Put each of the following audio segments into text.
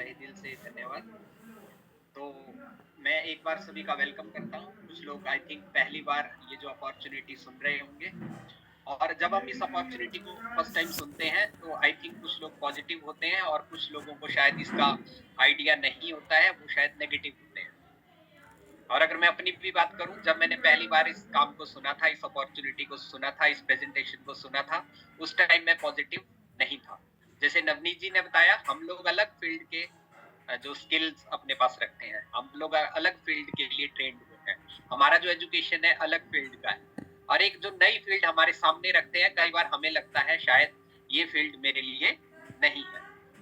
तहे दिल से धन्यवाद। तो मैं एक बार सभी का वेलकम करता हूँ। कुछ लोग आई थिंक पहली बार ये जो अपॉर्चुनिटी सुन रहे होंगे, और जब हम इस अपॉर्चुनिटी को फर्स्ट टाइम सुनते हैं तो आई थिंक कुछ लोग पॉजिटिव होते हैं और कुछ लोगों को शायद इसका आइडिया नहीं होता है, वो शायद नेगेटिव होते हैं। और अगर मैं अपनी भी बात करूं, जब मैंने पहली बार इस काम को सुना था, इस अपॉर्चुनिटी को सुना था, इस प्रेजेंटेशन को सुना था, उस टाइम मैं पॉजिटिव नहीं था। जैसे नवनीत जी ने बताया, हम लोग अलग फील्ड के जो स्किल्स अपने पास रखते हैं, हम लोग अलग फील्ड के लिए ट्रेंड हुए हैं। हमारा जो एजुकेशन है अलग फील्ड का है, और एक जो नई फील्ड हमारे सामने रखते हैं, कई बार हमें लगता है शायद ये फील्ड मेरे लिए नहीं है।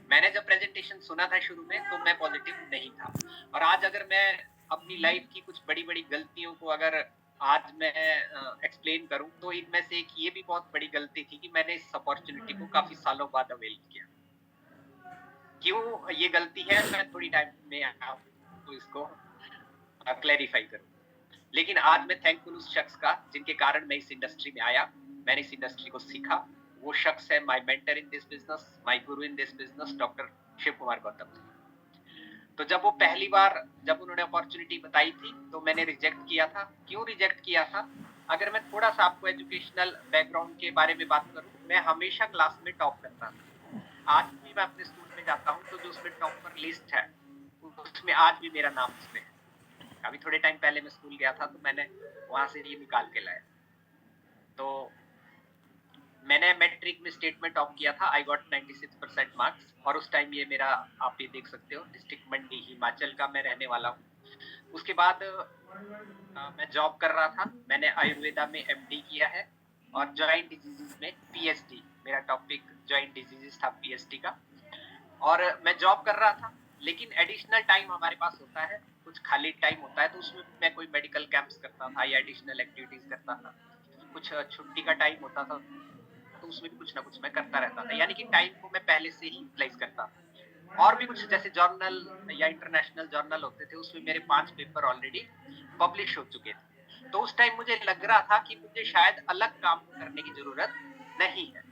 मैंने जब प्रेजेंटेशन सुना था शुरू में, तो मैं पॉजिटिव नहीं था। और आज अगर मैं अपनी लाइफ की कुछ बड़ी बड़ी गलतियों को अगर आज मैं एक्सप्लेन करूं, तो इनमें से एक ये भी बहुत बड़ी गलती थी कि मैंने इस अपॉर्चुनिटी को काफी सालों बाद अवेल किया। क्यों ये गलती है, मैं थोड़ी टाइम में आपको इसको क्लैरिफाई करूं। लेकिन आज मैं थैंकफुल उस शख्स का जिनके कारण मैं इस इंडस्ट्री में आया, मैंने इस इंडस्ट्री को सीखा। वो शख्स है my mentor in this business, my guru in this business, doctor Shiv Kumar Gautam. तो जब वो पहली बार जब उन्होंने अपॉर्चुनिटी बताई थी, तो मैंने रिजेक्ट किया था। क्यों रिजेक्ट किया था? अगर मैं थोड़ा सा आपको एजुकेशनल बैकग्राउंड के बारे में बात करूं, मैं हमेशा क्लास में टॉप करता था। आज भी मैं अपने स्कूल में जाता हूं, तो जो उसमें टॉपर लिस्ट है, उसमें आज भी मेरा नाम उसमें है। अभी थोड़े टाइम पहले मैं स्कूल गया था, तो मैंने वहां से ये निकाल के लाया। तो मैंने मैट्रिक में स्टेट में टॉप किया था, आई गॉट 96% मार्क्स। और उस टाइम ये मेरा, आप ये देख सकते हो, डिस्ट्रिक्ट मंडी हिमाचल का मैं रहने वाला हूँ। उसके बाद मैं जॉब कर रहा था। मैंने आयुर्वेदा में एमडी किया है, और जॉइंट डिजीजेस में पीएचडी, मेरा टॉपिक जॉइंट डिजीजेस था पीएचडी का। और मैं जॉब कर रहा था, लेकिन एडिशनल टाइम हमारे पास होता है, कुछ खाली टाइम होता है, तो उसमें मैं कोई मेडिकल कैंप्स करता था या एडिशनल एक्टिविटीज करता था। कुछ छुट्टी का टाइम होता था, तो उसमें भी कुछ ना कुछ मैं करता रहता था, यानी कि टाइम को मैं पहले से ही यूटिलाइज करता था। और भी कुछ जैसे जर्नल या इंटरनेशनल जर्नल होते थे, उसमें मेरे 5 पेपर ऑलरेडी पब्लिश हो चुके थे। तो उस टाइम मुझे लग रहा था कि मुझे शायद अलग काम करने की जरूरत नहीं है।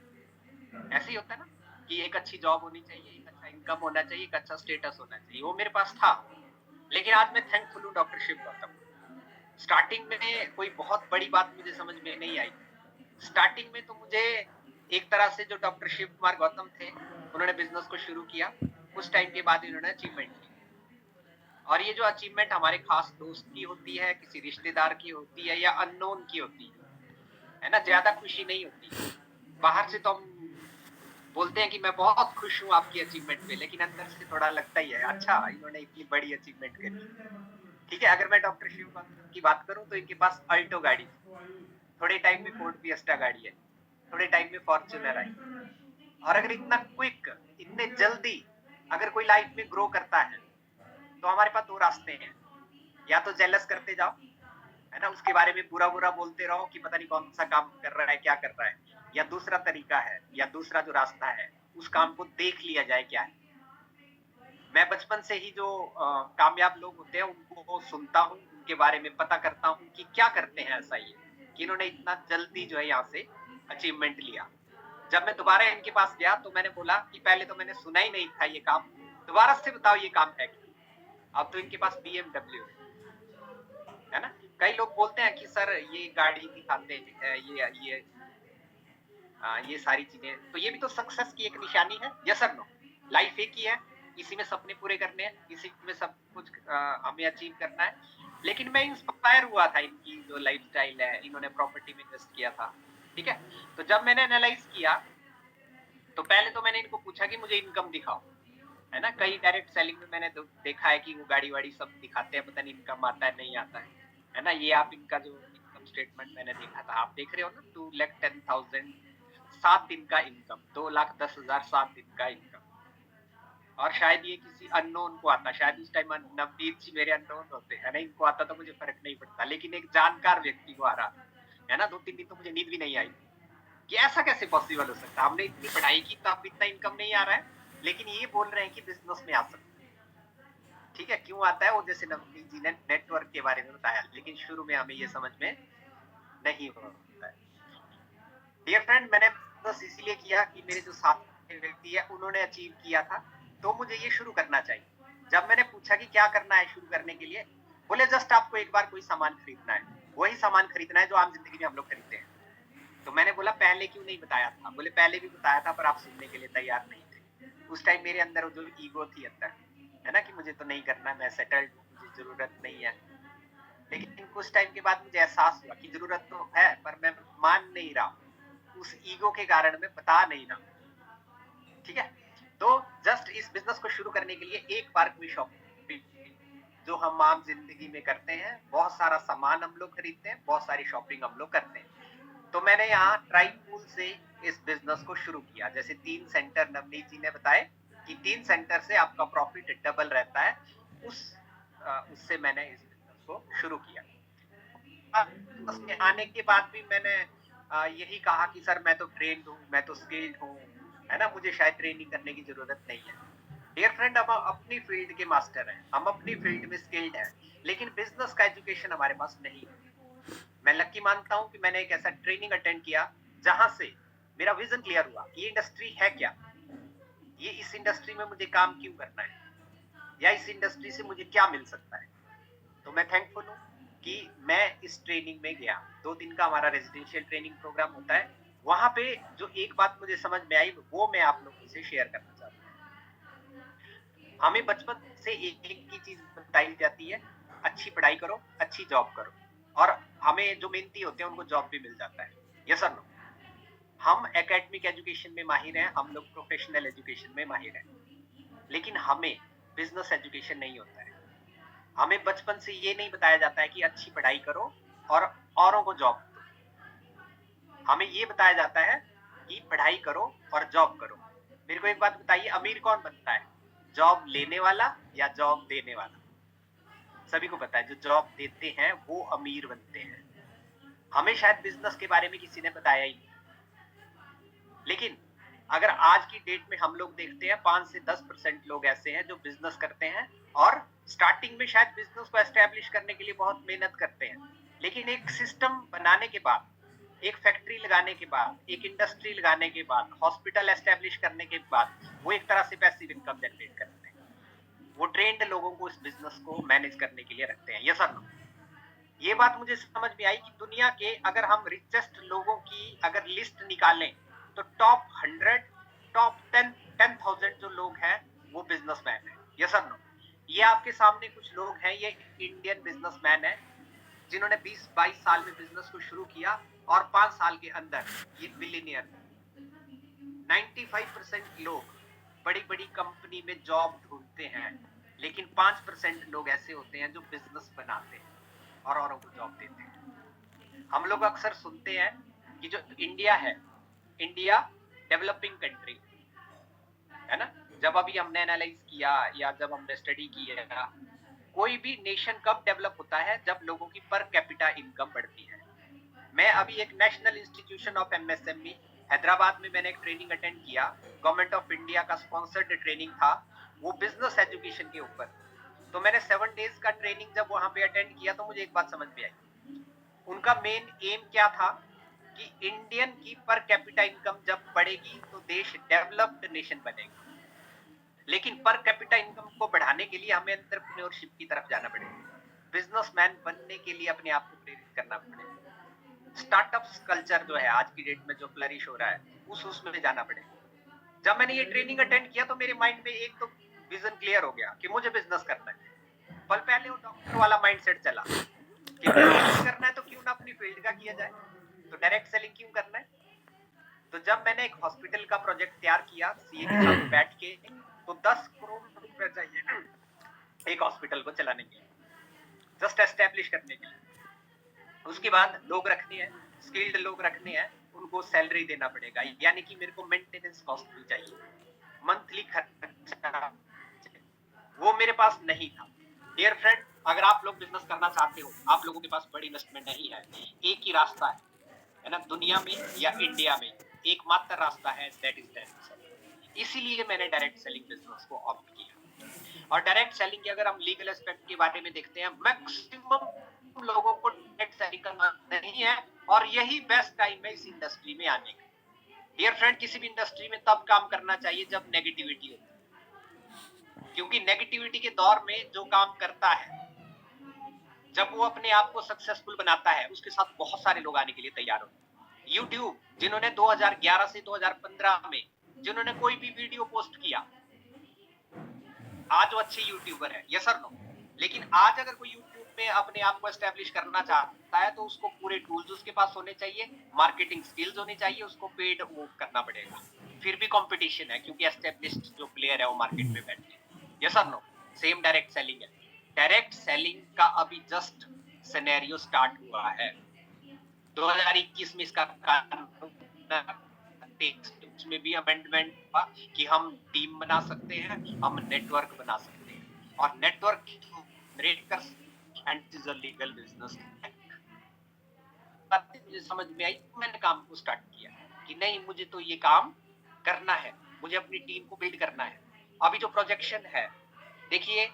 ऐसे ही होता है ना, कि एक अच्छी जॉब होनी चाहिए, एक अच्छा इनकम होना चाहिए, एक अच्छा स्टेटस होना चाहिए। वो मेरे पास था। लेकिन आज मैं थैंकफुल हूँ डॉक्टर शिव गौतम। स्टार्टिंग में कोई बहुत बड़ी बात मुझे समझ में नहीं आई। स्टार्टिंग में तो मुझे एक तरह से जो डॉक्टर शिव कुमार गौतम थे, उन्होंने बिजनेस को शुरू किया। कुछ टाइम के बाद इन्होंने अचीवमेंट की, और ये जो अचीवमेंट हमारे खास दोस्त की होती है, किसी रिश्तेदार की होती है, या अननोन की होती है ना, ज्यादा खुशी नहीं होती। बाहर से तो हम बोलते हैं कि मैं बहुत खुश हूँ आपकी अचीवमेंट पे, लेकिन अंदर से थोड़ा लगता ही है, अच्छा इन्होंने इतनी बड़ी अचीवमेंट करी। ठीक है, अगर मैं डॉक्टर शिव गौतम की बात करूं, तो इनके पास अल्टो गाड़ी थी, थोड़े टाइम में फोर्ड फिएस्टा गाड़ी है, थोड़े टाइम में फॉर्च्यूनर आई। और अगर इतना क्विक, इतने जल्दी अगर कोई लाइफ में ग्रो करता है, तो हमारे पास दो रास्ते हैं। या तो जेलस करते जाओ, है ना, उसके बारे में बुरा बुरा बोलते रहो कि पता नहीं कौन सा काम कर रहा है, क्या कर रहा है। या दूसरा तरीका है, या दूसरा जो रास्ता है, उस काम को देख लिया जाए क्या है। मैं बचपन से ही जो कामयाब लोग होते हैं उनको सुनता हूँ, उनके बारे में पता करता हूँ कि क्या करते हैं ऐसा ये, कि इन्होंने इतना जल्दी जो है यहाँ से अचीवमेंट लिया। जब मैं दोबारा इनके पास गया, तो मैंने बोला कि पहले तो मैंने सुना ही नहीं था ये काम, दोबारा से बताओ ये काम है क्या। अब तो इनके पास बीएमडब्ल्यू है ना। कई लोग बोलते हैं कि सर ये गाड़ी दिखाते हैं, ये सारी चीजें, तो ये भी तो सक्सेस की एक निशानी है। यस और नो? लाइफ एक ही है, इसी में सपने पूरे करने हैं, इसी में सब कुछ हमें अचीव करना है। लेकिन मैं इंस्पायर हुआ था, इनकी जो लाइफस्टाइल है, इन्होंने प्रॉपर्टी में इन्वेस्ट किया था। ठीक है, तो जब मैंने एनालाइज किया, तो पहले तो मैंने इनको पूछा कि मुझे इनकम दिखाओ, है ना। कई डायरेक्ट सेलिंग में मैंने देखा है कि वो गाड़ी वाड़ी सब दिखाते हैं, पता नहीं इनकम आता है नहीं आता है ना। ये आप इनका जो इनकम स्टेटमेंट मैंने देखा था, आप देख रहे हो ना, 2,10,000 7 दिन का इनकम, 2,10,000 7 दिन का इनकम। और शायद ये किसी अननोन को आता, शायद उस टाइम नवनीत जी मेरे अननोन होते हैं ना, इनको आता तो मुझे फर्क नहीं पड़ता, लेकिन एक जानकार व्यक्ति को आ रहा है ना। 2-3 दिन तो मुझे नींद भी नहीं आई कि ऐसा कैसे पॉसिबल हो सकता है। हमने इतनी पढ़ाई की, तब इतना इनकम नहीं आ रहा है, लेकिन ये बोल रहे हैं कि बिजनेस में आ सकता है। ठीक है, क्यों आता है वो, जैसे नवनीत जी ने नेटवर्क के बारे में बताया, लेकिन शुरू में हमें ये समझ में नहीं होता है। डियर फ्रेंड, मैंने बस इसीलिए किया कि मेरे जो साथ के व्यक्ति है उन्होंने अचीव किया था, तो मुझे ये शुरू करना चाहिए। जब मैंने पूछा कि क्या करना है शुरू करने के लिए, बोले जस्ट आपको एक बार कोई सामान खरीदना है, वही सामान खरीदना है जो आम जिंदगी में हम लोग खरीदते हैं। तो मैंने बोला पहले क्यों नहीं बताया था? बोले पहले भी बताया था पर आप सुनने के लिए तैयार नहीं थे। उस टाइम मेरे अंदर जो ईगो थी अंदर, है ना, कि मुझे तो नहीं करना, मैं सेटल्ड हूँ, मुझे जरूरत नहीं है। लेकिन कुछ टाइम के बाद मुझे एहसास हुआ कि जरूरत तो है पर मैं मान नहीं रहा, उस ईगो के कारण मैं बता नहीं रहा। ठीक है, तो जस्ट इस बिजनेस को शुरू करने के लिए एक बार कोई शॉपिंग जो हम आम जिंदगी में करते हैं, बहुत सारा सामान हम लोग खरीदते हैं, बहुत सारी शॉपिंग हम लोग करते हैं। तो मैंने यहाँ ट्राइपूल से इस बिजनेस को शुरू किया। जैसे 3 सेंटर नवनीत जी ने बताए कि 3 सेंटर से आपका प्रॉफिट डबल रहता है, उससे मैंने इस बिजनेस को शुरू किया। उसमें आने के बाद भी मैंने यही कहा कि सर मैं तो ट्रेन्ड हूँ, मैं तो स्किल्ड हूँ, है ना, मुझे शायद ट्रेनिंग करने की जरूरत नहीं है। डियर फ्रेंड, हम अपनी फील्ड के मास्टर हैं, हम अपनी फील्ड में स्किल्ड हैं, लेकिन बिजनेस का एजुकेशन हमारे पास नहीं है। मैं लकी मानता हूँ कि मैंने एक ऐसा ट्रेनिंग अटेंड किया जहां से मेरा विजन क्लियर हुआ कि ये इंडस्ट्री है क्या, ये इस इंडस्ट्री में मुझे काम क्यों करना है, या इस इंडस्ट्री से मुझे क्या मिल सकता है। तो मैं थैंकफुल हूँ कि मैं इस ट्रेनिंग में गया। 2 दिन का हमारा रेजिडेंशियल ट्रेनिंग प्रोग्राम होता है। वहां पे जो एक बात मुझे समझ में आई वो मैं आप लोगों से शेयर करना चाहता हूँ। हमें बचपन से एक ही चीज बताई जाती है, अच्छी पढ़ाई करो, अच्छी जॉब करो, और हमें जो मेहनती होते हैं उनको जॉब भी मिल जाता है। यस और नो? हम एकेडमिक एजुकेशन में माहिर हैं, हम लोग प्रोफेशनल एजुकेशन में माहिर हैं, लेकिन हमें बिजनेस एजुकेशन नहीं होता है। हमें बचपन से ये नहीं बताया जाता है कि अच्छी पढ़ाई करो और औरों को जॉब दो। हमें ये बताया जाता है कि पढ़ाई करो और जॉब करो। मेरे को एक बात बताइए, अमीर कौन बनता है, जॉब लेने वाला या जॉब देने वाला? सभी को पता है जो जॉब देते हैं वो अमीर बनते हैं। हमें शायद बिजनेस के बारे में किसी ने बताया ही नहीं। लेकिन अगर आज की डेट में हम लोग देखते हैं 5 से 10% लोग ऐसे हैं जो बिजनेस करते हैं, और स्टार्टिंग में शायद बिजनेस को एस्टेब्लिश करने के लिए बहुत मेहनत करते हैं, लेकिन एक सिस्टम बनाने के बाद, एक फैक्ट्री लगाने के बाद, एक इंडस्ट्री लगाने के बाद, हॉस्पिटल एस्टेब्लिश करने के बाद वो एक तरह से पैसिव इनकम जनरेट करते हैं। वो ट्रेंड लोगों को इस बिजनेस को मैनेज करने के लिए रखते हैं। यस और नो? ये बात मुझे समझ में आई कि दुनिया के अगर हम रिचेस्ट लोगों की अगर लिस्ट निकालें तो टॉप 100, टॉप 10,000 जो लोग हैं वो बिजनेसमैन है। यस और नो? ये आपके सामने कुछ लोग हैं, ये इंडियन बिजनेसमैन है जिन्होंने 20-22 साल में बिजनेस को शुरू किया और 5 साल के अंदर ये बिलियनियर। 95% लोग बड़ी बड़ी कंपनी में जॉब ढूंढते हैं, लेकिन 5% लोग ऐसे होते हैं जो बिजनेस बनाते हैं और औरों को जॉब देते हैं। हम लोग अक्सर सुनते हैं कि जो इंडिया है, इंडिया डेवलपिंग कंट्री है ना। जब अभी हमने एनालाइज किया या जब हमने स्टडी किया, कोई भी नेशन कब डेवलप होता है, जब लोगों की पर कैपिटा इनकम बढ़ती है। मैं अभी एक national institution of MSME Hyderabad में मैंने एक ट्रेनिंग अटेंड किया, गवर्नमेंट ऑफ इंडिया का स्पॉन्सर्ड ट्रेनिंग था, वो बिजनेस एजुकेशन के ऊपर। तो मैंने 7 डेज का ट्रेनिंग जब वहां पे अटेंड किया तो मुझे एक बात समझ में आई। उनका मेन एम क्या था कि इंडियन की पर कैपिटा इनकम जब बढ़ेगी तो देश डेवलप्ड नेशन बनेगा, लेकिन पर कैपिटा इनकम को बढ़ाने के लिए हमें एंटरप्रेन्योरशिप की तरफ जाना पड़ेगा, बिजनेसमैन बनने के लिए अपने आप को प्रेरित करना पड़ेगा। स्टार्टअप्स कल्चर जो है आज की डेट में जो फ्लरिश हो रहा है उसमें जाना पड़ेगा। जब मैंने ये ट्रेनिंग अटेंड किया तो मेरे माइंड में एक तो विजन क्लियर हो गया कि मुझे बिजनेस करना है। पल पहले वो डॉक्टर वाला माइंडसेट चला कि बिजनेस करना है तो क्यों ना अपनी फील्ड का किया जाए, तो डायरेक्ट सेलिंग क्यों करना है। तो जब मैंने एक हॉस्पिटल का प्रोजेक्ट तैयार किया सीए के साथ बैठ के, तो 10 करोड़ रुपए चाहिए एक हॉस्पिटल को चलाने के लिए, जस्ट एस्टेब्लिश करने के लिए। उसके बाद लोग रखने हैं, स्किल्ड लोग रखने हैं, उनको सैलरी देना पड़ेगा, यानी कि मेरे को मेंटेनेंस कॉस्ट भी चाहिए, मंथली खर्चा, वो मेरे पास नहीं था। डियर फ्रेंड, अगर आप लोग बिजनेस करना चाहते हो, आप लोगों के पास बड़ी इन्वेस्टमेंट नहीं है, एक ही रास्ता है ना, दुनिया में या इंडिया में एकमात्र रास्ता है, दैट इज डायरेक्ट सेलिंग। इसीलिए मैंने डायरेक्ट सेलिंग बिजनेस को ऑप्ट किया। और डायरेक्ट सेलिंग के अगर हम लीगल एस्पेक्ट के बारे में देखते हैं, मैक्सिमम लोगों को डायरेक्ट सेलिंग करना नहीं है, और यही बेस्ट टाइम है इस इंडस्ट्री में आने का। डियर फ्रेंड, किसी भी इंडस्ट्री में तब काम करना चाहिए जब नेगेटिविटी होती है, नेगेटिविटी के दौर में जो काम करता है, जब वो अपने आप को सक्सेसफुल बनाता है, उसके साथ बहुत सारे लोग आने के लिए तैयार होते हैं। यूट्यूब, जिन्होंने 2011 से 2015 में जिन्होंने कोई भी वीडियो पोस्ट किया, आज वो अच्छे यूट्यूबर है, यस और नो। लेकिन आज अगर कोई यूट्यूब में अपने आप को एस्टेब्लिश करना चाहता है तो उसको पूरे टूल्स उसके पास होने चाहिए, मार्केटिंग स्किल्स होनी चाहिए, उसको पेड वो करना पड़ेगा। फिर भी कंपटीशन है, क्योंकि एस्टेब्लिश्ड जो प्लेयर है वो मार्केट में बैठे हैं, यस और नो। सेम डायरेक्ट सेलिंग है। डायरेक्ट सेलिंग का अभी जस्ट सिनेरियो स्टार्ट हुआ है। 2021 में इसका उसमें भी अमेंडमेंट हुआ कि हम टीम बना सकते हैं, हम नेटवर्क बना सकते हैं, और नेटवर्क जनरेट कर and is a legal business. मुझे समझ में आई, मैंने काम को स्टार्ट किया कि नहीं, मुझे तो ये काम करना है, मुझे अपनी टीम को बिल्ड करना है। अभी जो प्रोजेक्शन है, देखिए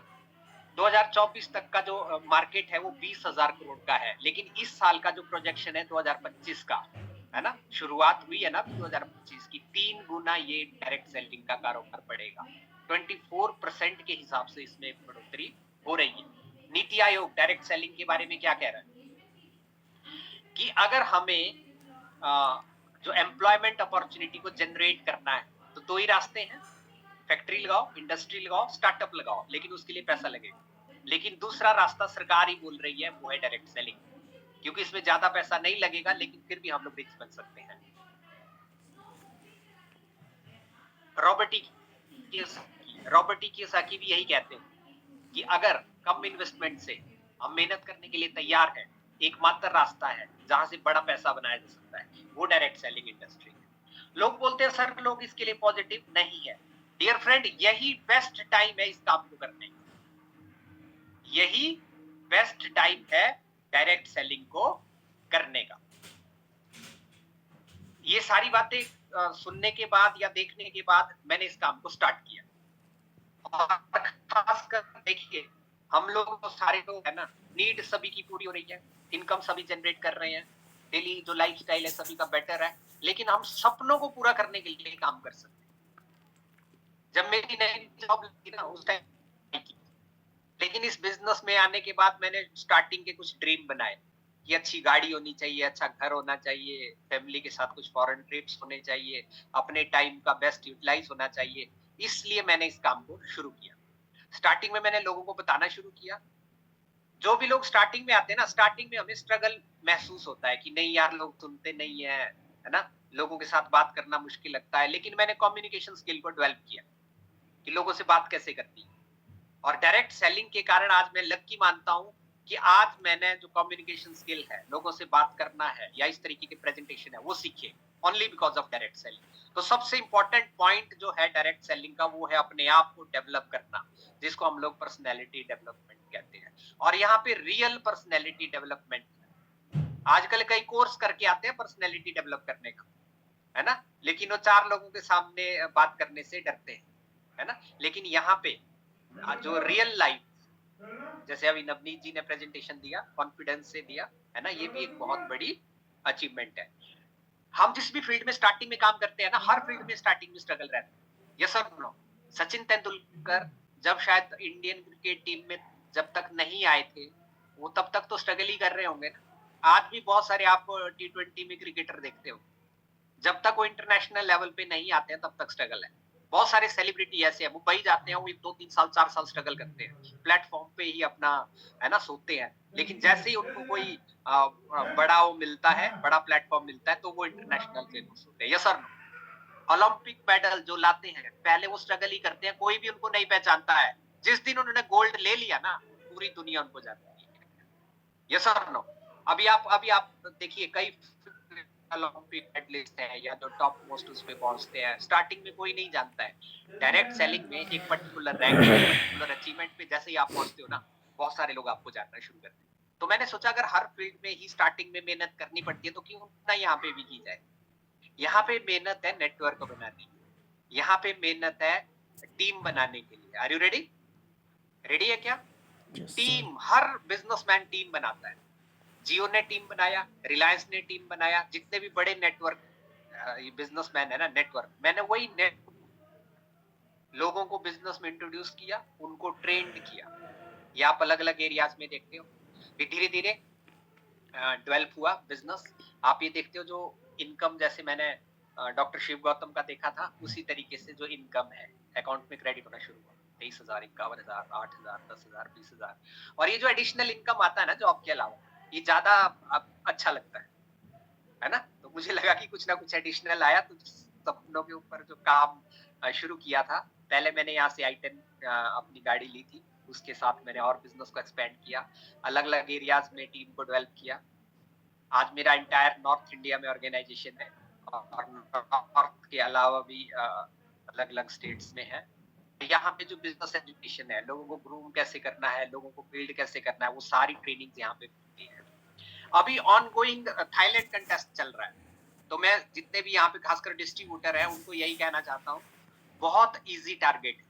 2024 तक का जो मार्केट है वो 20,000 करोड़ का है, लेकिन इस साल का जो प्रोजेक्शन है 2025 का, है ना, शुरुआत हुई है ना 2025 की, 3 गुना ये डायरेक्ट सेलिंग का कारोबार बढ़ेगा। 24% के हिसाब से इसमें बढ़ोतरी हो रही है। नीति आयोग डायरेक्ट सेलिंग के बारे में क्या कह रहा है कि अगर हमें जो एम्प्लॉयमेंट अपॉर्चुनिटी को जनरेट करना है तो 2 ही रास्ते हैं, फैक्ट्री लगाओ, इंडस्ट्री लगाओ, स्टार्टअप लगाओ, लेकिन उसके लिए पैसा लगेगा। लेकिन दूसरा रास्ता सरकार ही बोल रही है, वो है डायरेक्ट सेलिंग, क्योंकि इसमें ज्यादा पैसा नहीं लगेगा, लेकिन फिर भी हम लोग रिच बन सकते हैं। रॉबर्ट कियोसाकी भी यही कहते हैं कि अगर कम इन्वेस्टमेंट से हम मेहनत करने के लिए तैयार हैं, एकमात्र रास्ता है जहां से बड़ा पैसा बनाया जा सकता है, वो डायरेक्ट सेलिंग इंडस्ट्री है। लोग बोलते हैं सर, लोग इसके लिए पॉजिटिव नहीं है। डियर फ्रेंड, यही बेस्ट टाइम है इस काम को करने का, यही बेस्ट टाइम है डायरेक्ट सेलिंग को करने का। ये सारी बातें सुनने के बाद या देखने के बाद मैंने इस काम को स्टार्ट किया। और खासकर देखिए, हम लोग तो सारे लोग है ना, नीड सभी की पूरी हो रही है, इनकम सभी जनरेट कर रहे हैं, डेली जो लाइफस्टाइल है सभी का बेटर है, लेकिन हम सपनों को पूरा करने के लिए काम कर सकते हैं। जब मेरी नई जॉब लगी ना, उस टाइम, लेकिन इस बिजनेस में आने के बाद मैंने स्टार्टिंग के कुछ ड्रीम बनाए कि अच्छी गाड़ी होनी चाहिए, अच्छा घर होना चाहिए, फैमिली के साथ कुछ फॉरेन ट्रिप्स होने चाहिए, अपने टाइम का बेस्ट यूटिलाइज होना चाहिए। इसलिए मैंने इस काम को शुरू किया। स्टार्टिंग में मैंने लोगों को बताना शुरू किया। जो भी लोग स्टार्टिंग में आते हैं ना, स्टार्टिंग में हमें स्ट्रगल महसूस होता है कि नहीं यार, लोग सुनते नहीं है ना, लोगों के साथ बात करना मुश्किल लगता है। लेकिन मैंने कम्युनिकेशन स्किल को डेवलप किया कि लोगों से बात कैसे करनी है, और डायरेक्ट सेलिंग के कारण आज मैं लकी मानता हूं कि आज मैंने जो कम्युनिकेशन स्किल है, लोगों से बात करना है या इस तरीके की प्रेजेंटेशन है, वो सीखे only because of direct selling. तो सबसे इंपॉर्टेंट पॉइंट जो है डायरेक्ट सेलिंग का, वो है अपने आप को डेवलप करना, जिसको हम लोग पर्सनैलिटी डेवलपमेंट कहते हैं। और यहाँ पे रियल पर्सनैलिटी डेवलपमेंट, आजकल कई कोर्स करके आते हैं पर्सनैलिटी डेवलप करने का, है ना, लेकिन वो 4 लोगों के सामने बात करने से डरते हैं, है ना। लेकिन यहाँ पे जो रियल लाइफ, जैसे अभी नवनीत जी ने प्रेजेंटेशन दिया, कॉन्फिडेंस से दिया, है ना, ये भी एक बहुत बड़ी अचीवमेंट है। हम जिस भी फील्ड में स्टार्टिंग में काम करते हैं ना, हर फील्ड में स्टार्टिंग में स्ट्रगल रहता है, यस और नो। सचिन तेंदुलकर जब शायद इंडियन क्रिकेट टीम में जब तक नहीं आए थे, वो तब तक तो स्ट्रगल ही कर रहे होंगे ना। आज भी बहुत सारे आप T20 में क्रिकेटर देखते हो, जब तक वो इंटरनेशनल लेवल पे नहीं आते हैं तब तक स्ट्रगल है। बहुत सारे सेलिब्रिटी ऐसे हैं, मुंबई जाते हैं, वो 2-3 साल 4 साल स्ट्रगल करते हैं, प्लेटफॉर्म पे ही अपना, है ना, सोते हैं। लेकिन जैसे ही उनको कोई बड़ा वो मिलता है, बड़ा प्लेटफॉर्म मिलता है, तो वो इंटरनेशनल फेमस होते हैं, यस सर। ओलंपिक मेडल जो लाते हैं, पहले वो स्ट्रगल ही करते हैं, कोई भी उनको नहीं पहचानता है। जिस दिन उन्होंने गोल्ड ले लिया ना, पूरी दुनिया उनको जानती है, यस और नो। अभी आप देखिए, कई ओलंपिक मेडलिस्ट हैं या जो टॉप मोस्ट उस पे पहुंचते हैं, स्टार्टिंग में कोई नहीं जानता है। डायरेक्ट सेलिंग में एक पर्टिकुलर रैंक, पर्टिकुलर अचीवमेंट पे जैसे ही आप पहुंचते हो ना, बहुत सारे लोग आपको जानना शुरू करते हैं। तो मैंने सोचा अगर हर फील्ड में ही स्टार्टिंग में मेहनत करनी पड़ती है, तो क्यों ना यहाँ पे भी की जाए। यहाँ पे मेहनत है नेटवर्क बनाने की, यहाँ पे मेहनत है टीम बनाने के लिए। Are you ready? रेडी है क्या? टीम, हर बिजनेसमैन टीम बनाता है। जियो ने टीम बनाया, रिलायंस ने टीम बनाया, जितने भी बड़े नेटवर्क बिजनेसमैन है ना, नेटवर्क, मैंने वही नेट लोगों को बिजनेस में इंट्रोड्यूस किया, उनको ट्रेंड किया। ये आप अलग-अलग एरियाज़ में देखते हो। फिर धीरे-धीरे डेवलप हुआ बिज़नेस। आप ये देखते हो जो इनकम जैसे मैंने डॉक्टर शिव गौतम का देखा था, उसी तरीके से जो इनकम है, अकाउंट में क्रेडिट होना शुरू हुआ। 23,000, 51,000, 8,000, 10,000, 20,000 और ये जो एडिशनल इनकम आता है ना जॉब के अलावा, ये ज़्यादा अच्छा लगता है ना? तो मुझे लगा कि कुछ ना कुछ एडिशनल आया तो सपनों के ऊपर जो काम शुरू किया था, पहले मैंने यहाँ से i10 अपनी गाड़ी ली थी, उसके साथ मैंने और बिज़नेस को एक्सपेंड किया, अलग-अलग एरियाज़ में टीम को डेवलप किया। आज मेरा एंटायर नॉर्थ इंडिया में ऑर्गेनाइजेशन है और नॉर्थ के अलावा भी अलग-अलग स्टेट्स में है। यहाँ पे जो बिजनेस एजुकेशन है, लोगों को ग्रूम कैसे करना है, लोगों को बिल्ड कैसे करना है, वो सारी ट्रेनिंग्स यहाँ पे मिलती है। अभी ऑनगोइंग थाईलैंड कंटेस्ट चल रहा है, तो मैं जितने भी यहाँ पे खासकर डिस्ट्रीब्यूटर है उनको यही कहना चाहता हूँ, बहुत इजी टारगेट है।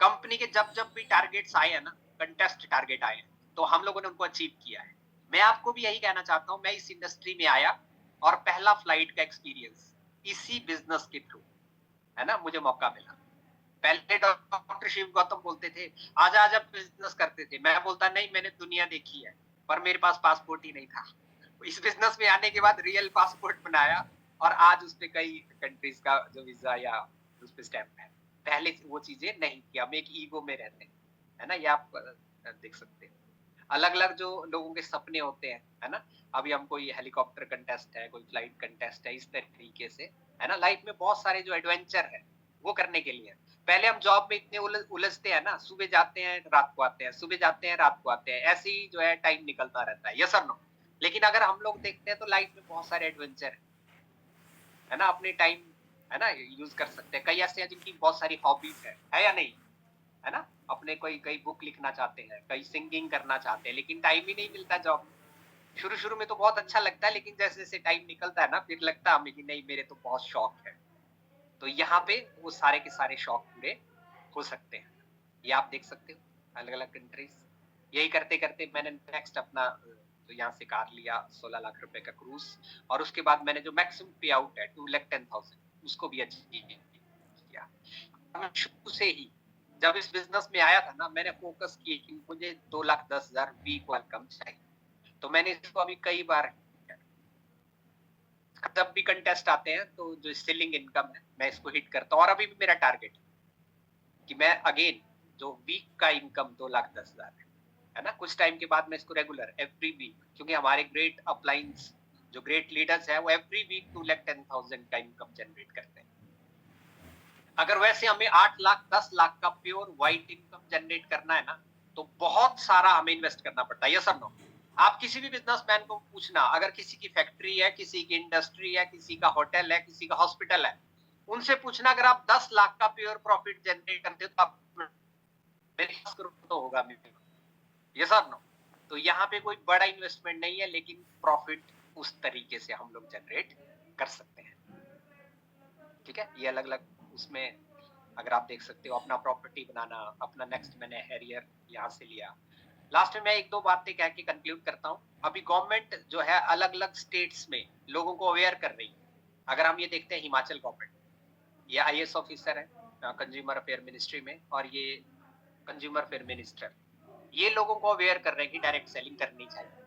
कंपनी के जब भी टारगेट्स आए हैं ना, कंटेस्ट टारगेट आए हैं, तो हम लोगों ने उनको अचीव किया है। मैं आपको भी यही कहना चाहता हूँ, मैं इस इंडस्ट्री में आया और पहला फ्लाइट का एक्सपीरियंस इसी बिजनेस के थ्रू, है ना, मुझे मौका मिला। पहले डॉक्टर शिव गौतम बोलते थे, आजा आजा बिजनेस करते थे। मैं बोलता नहीं, मैंने दुनिया देखी है, पर मेरे पास पासपोर्ट ही नहीं था। इस बिजनेस में आने के बाद रियल पासपोर्ट बनाया और आज उस पे कई कंट्रीज का जो वीजा या उस पे स्टैंप है। पहले वो चीजें नहीं थी, हम एक ईगो में रहते हैं, है ना? ये आप देख सकते हैं। अलग-अलग जो लोगों के सपने होते हैं, है ना? अभी हम कोई हेलीकॉप्टर कंटेस्ट है, कोई फ्लाइट कंटेस्ट है, इस तरीके से, है ना? लाइफ में बहुत सारे जो एडवेंचर है, वो करने के लिए। पहले हम जॉब में इतने उलझते हैं ना, सुबह जाते हैं, रात को आते हैं, सुबह जाते हैं, रात को आते हैं, ऐसे ही जो है टाइम निकलता रहता है, यस और नो? लेकिन अगर हम लोग देखते हैं तो लाइफ में बहुत सारे एडवेंचर है ना? अपने टाइम, है ना, यूज़ कर सकते हैं। कई ऐसे हैं जिनकी बहुत सारी हॉबीज़ है या नहीं? है ना? अपने कोई कई बुक लिखना चाहते हैं, कई सिंगिंग करना चाहते हैं, लेकिन टाइम ही नहीं मिलता जॉब में। शुरू-शुरू में तो बहुत अच्छा लगता है, लेकिन जैसे-जैसे टाइम निकलता है ना, फिर लगता है हमें कि नहीं, मेरे तो बहुत शौक है। तो यहाँ पे वो सारे के सारे शौक पूरे हो सकते हैं। ये आप देख सकते हो, अलग-अलग कंट्रीज़। यही करते-करते मैंने नेक्स्ट अपना तो यहाँ से कार लिया 16 लाख रुपए का क्रूज़ और उसके बाद मैंने जो मैक्सिमम पे आउट है 2,10,000 उसको भी अचीव किया। मैं शुरू से ही जब इस बिज़नेस में आया था ना, मैंने फ़ोकस किया कि मुझे 2,10,000 वीक इनकम चाहिए। तो मैंने इसको अभी कई बार किया। जब भी कंटेस्ट आते हैं तो जो सेलिंग इनकम है, मैं इसको हिट करता हूँ और अभी भी मेरा टारगेट है कि मैं अगेन जो वीक का इनकम 2,10,000 है ना? कुछ टाइम के बाद मैं इसको रेगुलर एवरी वीक, क्योंकि हमारे ग्रेट अपलाइंस जो ग्रेट लीडर्स हैं वो एवरी वीक 2,10,000 का इनकम जनरेट करते हैं। अगर वैसे हमें 8 लाख 10 लाख का प्योर व्हाइट इनकम जनरेट करना है ना, तो बहुत सारा हमें इन्वेस्ट करना पड़ता है, यस और नो? आप किसी भी बिजनेसमैन को पूछना, अगर किसी की फैक्ट्री है, किसी की इंडस्ट्री है, किसी का होटल है, किसी का हॉस्पिटल है, उनसे पूछना अगर आप 10 लाख का प्योर प्रॉफिट जनरेट करते हो तो आप मेरे 10 करोड़ तो होगा मिनिमम, यस और नो? तो यहाँ पे कोई बड़ा इन्वेस्टमेंट नहीं है, लेकिन प्रॉफिट उस तरीके से हम लोग जनरेट कर सकते हैं। ठीक है? ये अलग-अलग उसमें अगर आप देख सकते हो, अपना प्रॉपर्टी बनाना, अपना नेक्स्ट मैंने हैरियर यहाँ से लिया। लास्ट में मैं 1-2 बातें कह के कंक्लूड करता हूँ। अभी गवर्नमेंट जो है अलग-अलग स्टेट्स में लोगों को अवेयर कर रही है। अगर हम ये देखते हैं हिमाचल गवर्नमेंट, ये आईएएस ऑफिसर है कंज्यूमर अफेयर मिनिस्ट्री में और ये कंज्यूमर अफेयर मिनिस्टर, ये लोगों को अवेयर कर रहे हैं कि डायरेक्ट सेलिंग करनी चाहिए,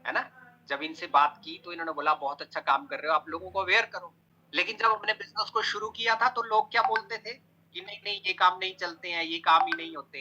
है ना? जब इनसे बात की तो इन्होंने बोला बहुत अच्छा काम कर रहे हो, आप लोगों को अवेयर करो। लेकिन जब हमने बिज़नेस को शुरू किया था तो लोग क्या बोलते थे कि नहीं, नहीं ये काम नहीं चलते हैं, ये काम ही नहीं होते हैं।